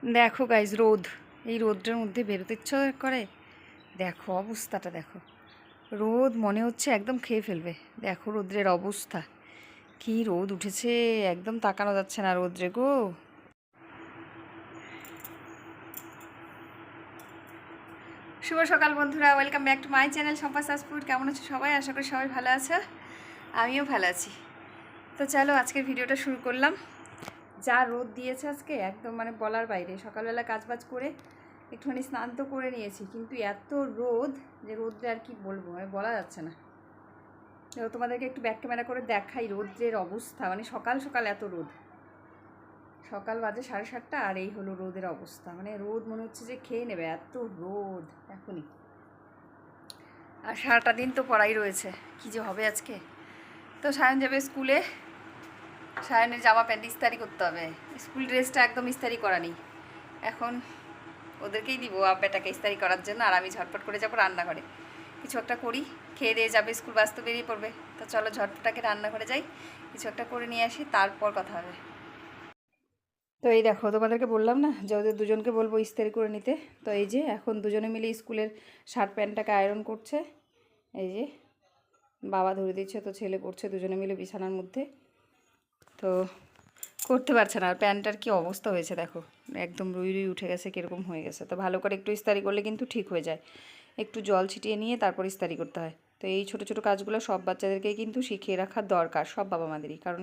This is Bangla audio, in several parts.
দেখো গাইজ রোদ, এই রোদটার মধ্যে বেরোতে ইচ্ছা করে। দেখো অবস্থাটা দেখো, রোদ মনে হচ্ছে একদম খেয়ে ফেলবে। দেখো রোদ্রের অবস্থা, কি রোদ উঠেছে, একদম তাকানো যাচ্ছে না রোদ্রে গো। শুভ সকাল বন্ধুরা, welcome back to my channel Shampa Sajpur. কেমন আছো সবাই? আশা করি সবাই ভালো আছে, আমিও ভালো আছি। তো চলো আজকের ভিডিওটা শুরু করলাম। যা রোদ দিয়েছে আজকে একদম মানে বলার বাইরে। সকালবেলা কাজবাজ করে একটুখানি স্নান তো করে নিয়েছি, কিন্তু এত রোদ যে রোদ্রে আর কি বলবো, মানে বলা যাচ্ছে না। তো তোমাদেরকে একটু ব্যাক ক্যামেরা করে দেখাই রোদ্রের অবস্থা। মানে সকাল সকাল এত রোদ, সকাল বাজে 7:30 আর এই হলো রোদের অবস্থা। মানে রোদ মনে হচ্ছে যে খেয়ে নেবে, এত রোদ এখনই। আর সারাটা দিন তো পড়াই রয়েছে, কী যে হবে আজকে। তো সায়ন যাবে স্কুলে, সায়নের জামা প্যান্ট ইস্তারি করতে হবে। স্কুল ড্রেসটা একদম ইস্তারি করা নেই, এখন ওদেরকেই দিব আব্বাটাকে ইস্তারি করার জন্য। আর আমি ঝটপট করে যাবো রান্নাঘরে, কিছু একটা করি। খেয়ে দিয়ে যাবে স্কুল, বাস তো বেরিয়ে পড়বে। তো চলো ঝটপটাকে রান্নাঘরে যাই, কিছু একটা করে নিয়ে আসি, তারপর কথা হবে। তো এই দেখো, তোমাদেরকে বললাম না যে ওদের দুজনকে বলবো ইস্তারি করে নিতে। তো এই যে এখন দুজনে মিলে স্কুলের শার্ট প্যান্টটাকে আয়রন করছে। এই যে বাবা ধরে দিচ্ছে, তো ছেলে করছে, দুজনে মিলে বিছানার মধ্যে। তো করতে পারছে না। আর প্যান্টটার কী অবস্থা হয়েছে দেখো, একদম রুই রুই উঠে গেছে, কীরকম হয়ে গেছে। তো ভালো করে একটু ইস্তারি করলে কিন্তু ঠিক হয়ে যায়। একটু জল ছিটিয়ে নিয়ে তারপর ইস্তারি করতে হয়। তো এই ছোটো ছোটো কাজগুলো সব বাচ্চাদেরকেই কিন্তু শিখিয়ে রাখা দরকার, সব বাবা মাদেরই। কারণ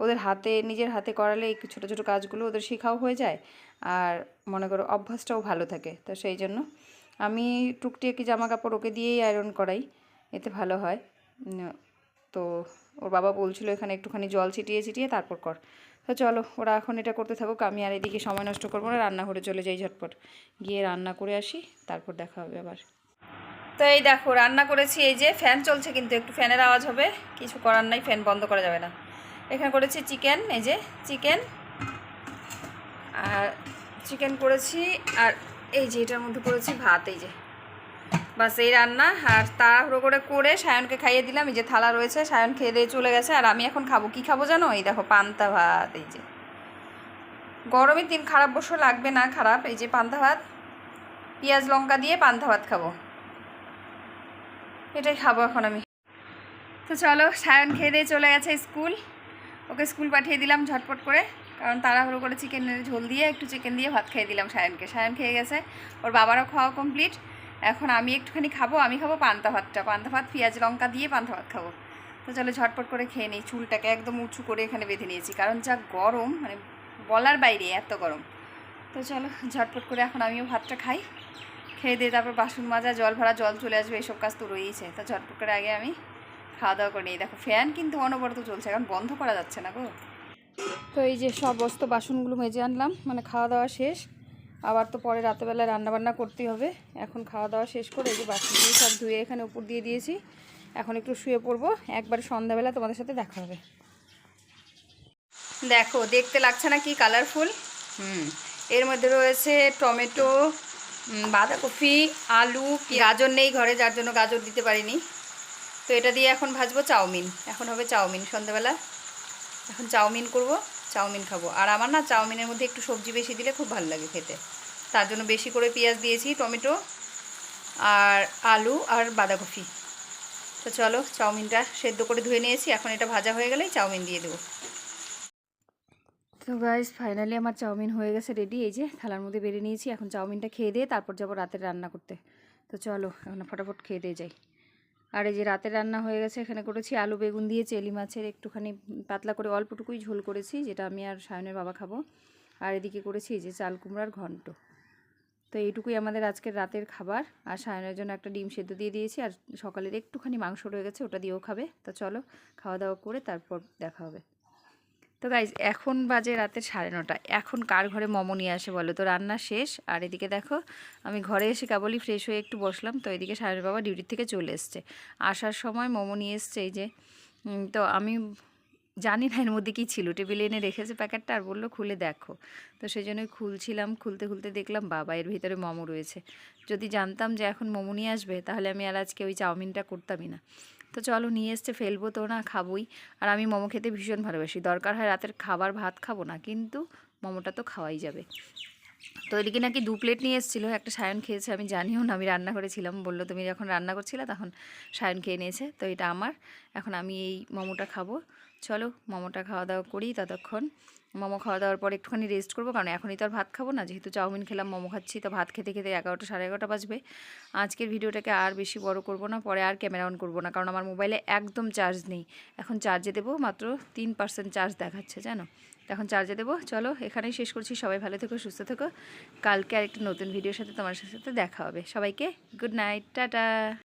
ওদের হাতে, নিজের হাতে করালে এই ছোটো ছোটো কাজগুলো ওদের শেখাও হয়ে যায়, আর মনে করো অভ্যাসটাও ভালো থাকে। তো সেই জন্য আমি টুকটিকি জামা কাপড় ওকে দিয়েই আয়রন করাই, এতে ভালো হয়। তো ওর বাবা বলছিল এখানে একটুখানি জল ছিটিয়ে ছিটিয়ে তারপর কর। তো চলো ওরা এখন এটা করতে থাকুক, আমি আর এদিকে সময় নষ্ট করবো না, রান্নাঘরে চলে যাই ঝটপট, গিয়ে রান্না করে আসি, তারপর দেখা হবে আবার। তো এই দেখো রান্না করেছি, এই যে ফ্যান চলছে কিন্তু একটু ফ্যানের আওয়াজ হবে, কিছু করার নাই, ফ্যান বন্ধ করা যাবে না। এখানে করেছি চিকেন, এই যে চিকেন, আর চিকেন করেছি, আর এই যে এটার মধ্যে করেছি ভাত। এই যে বাস এই রান্না। আর তাড়াহুড়ো করে সায়নকে খাইয়ে দিলাম। এই যে থালা রয়েছে, সায়ন খেয়ে দিয়ে চলে গেছে। আর আমি এখন খাবো, কি খাবো জানো? এই দেখো পান্তা ভাত। এই যে গরমের দিন, খারাপ বসে লাগবে না খারাপ। এই যে পান্তা ভাত, পেঁয়াজ লঙ্কা দিয়ে পান্তা ভাত খাবো, এটাই খাবো এখন আমি। তো চলো, সায়ন খেয়ে দিয়ে চলে গেছে স্কুল, ওকে স্কুল পাঠিয়ে দিলাম ঝটপট করে। কারণ তাড়াহুড়ো করে চিকেনের ঝোল দিয়ে একটু চিকেন দিয়ে ভাত খেয়ে দিলাম সায়নকে। সায়ন খেয়ে গেছে, ওর বাবারও খাওয়া কমপ্লিট। এখন আমি একটুখানি খাবো, আমি খাবো পান্তা ভাতটা, পান্তা ভাত পেঁয়াজ লঙ্কা দিয়ে পান্তা ভাত খাবো। তো চলো ঝটপট করে খেয়ে নিই। চুলটাকে একদম উঁচু করে এখানে বেঁধে নিয়েছি, কারণ যা গরম, মানে বলার বাইরে এত গরম। তো চলো ঝটপট করে এখন আমিও ভাতটা খাই, খেয়ে দিয়ে তারপর বাসন মাজা, জল ভরা, জল চলে আসবে, এইসব কাজ তো রয়েইছে। তো ঝটপট করে আগে আমি খাওয়া দাওয়া করে নিই। দেখো ফ্যান কিন্তু অনবরত চলছে, এখন বন্ধ করা যাচ্ছে না গো। তো এই যে সব বস্ত বাসনগুলো মেজে আনলাম, মানে খাওয়া দাওয়া শেষ। আবার তো পরে রাতেবেলায় রান্নাবান্না করতেই হবে। এখন খাওয়া দাওয়া শেষ করে এই যে বাসনগুলো সব ধুয়ে এখানে উপর দিয়ে দিয়েছি। এখন একটু শুয়ে পড়বো, একবারে সন্ধ্যাবেলা তোমাদের সাথে দেখা হবে। দেখো দেখতে লাগছে না কি কালারফুল? এর মধ্যে রয়েছে টমেটো, বাঁধাকপি, আলু, গাজর নেই ঘরে, যার জন্য গাজর দিতে পারিনি। তো এটা দিয়ে এখন ভাজবো চাউমিন, এখন হবে চাউমিন সন্ধ্যাবেলা। এখন চাউমিন করব, চাউমিন খাবো। আর আমার না চাউমিনের মধ্যে একটু সবজি বেশি দিলে খুব ভালো লাগে খেতে, তার জন্য বেশি করে পেঁয়াজ দিয়েছি, টমেটো আর আলু আর বাঁধাকপি। তো চলো চাউমিনটা সেদ্ধ করে ধুয়ে নিয়েছি, এখন এটা ভাজা হয়ে গেলেই চাউমিন দিয়ে দেবো। তো গাইস ফাইনালি আমার চাউমিন হয়ে গেছে রেডি। এই যে থালার মধ্যে বেড়ে নিয়েছি, এখন চাউমিনটা খেয়ে দিয়ে তারপর যাবো রাতের রান্না করতে। তো চলো এখন ফটাফট খেয়ে দিয়ে যাই। আর এই যে রাতের রান্না হয়ে গেছে, এখানে করেছি আলু বেগুন দিয়ে চেলি মাছের একটুখানি পাতলা করে অল্পটুকুই ঝোল করেছি, যেটা আমি আর সায়নের বাবা খাবো। আর এদিকে করেছি এই যে চাল কুমড়ার ঘন্ট। তো এইটুকুই আমাদের আজকের রাতের খাবার। আর সায়নের জন্য একটা ডিম সেদ্ধ দিয়ে দিয়েছি, আর সকালের একটুখানি মাংস রয়ে গেছে, ওটা দিয়েও খাবে। তো চলো খাওয়া দাওয়া করে তারপর দেখা হবে। তো গাইজ এখন বাজে রাতের 9:30। এখন কার ঘরে মোমো নিয়ে আসে বলো? তো রান্না শেষ। আর এদিকে দেখো আমি ঘরে এসে কেবলই ফ্রেশ হয়ে একটু বসলাম। তো এদিকে সায়নের বাবা ডিউটি থেকে চলে এসছে, আসার সময় মোমো নিয়ে এসছে। এই যে তো আমি জানি না এর মধ্যে কী ছিল, টেবিলে এনে রেখেছে প্যাকেটটা, আর বললো খুলে দেখো। তো সেই জন্যই খুলছিলাম, খুলতে খুলতে দেখলাম বাবা এর ভিতরে মোমো রয়েছে। যদি জানতাম যে এখন মোমো নিয়ে আসবে, তাহলে আমি আর আজকে ওই চাউমিনটা করতামই না। তো চলো নিয়ে এসছে, ফেলবো তো না, খাবোই। আর আমি মোমো খেতে ভীষণ ভালোবাসি, দরকার হয় রাতের খাবার ভাত খাবো না, কিন্তু মোমোটা তো খাওয়াই যাবে। তো এদিকে নাকি 2 প্লেট নিয়ে এসেছিলো, একটা সায়ন খেয়েছে, আমি জানিও না, আমি রান্না করেছিলাম, বললো তুমি যখন রান্না করছিলে তখন সায়ন খেয়ে নিয়েছে, তো এটা আমার। এখন আমি এই মোমোটা খাবো। চলো মোমোটা খাওয়া দাওয়া করি, ততক্ষণ মোমো খাওয়া দাওয়ার পর একটুখানি রেস্ট করবো, কারণ এখনই তো আর ভাত খাবো না, যেহেতু চাউমিন খেলাম, মোমো খাচ্ছি, তো ভাত খেতে খেতে 11টা সাড়ে 11টা বাজবে। আজকের ভিডিওটাকে আর বেশি বড় করব না, পরে আর ক্যামেরা অন করবো না, কারণ আমার মোবাইলে একদম চার্জ নেই। এখন চার্জে দেবো, মাত্র 3% চার্জ দেখাচ্ছে জানো, এখন চার্জে দেবো। চলো এখানেই শেষ করছি, সবাই ভালো থেকো, সুস্থ থেকো। কালকে আরেকটা নতুন ভিডিওর সাথে তোমার সাথে দেখা হবে। সবাইকে গুড নাইট, টাটা।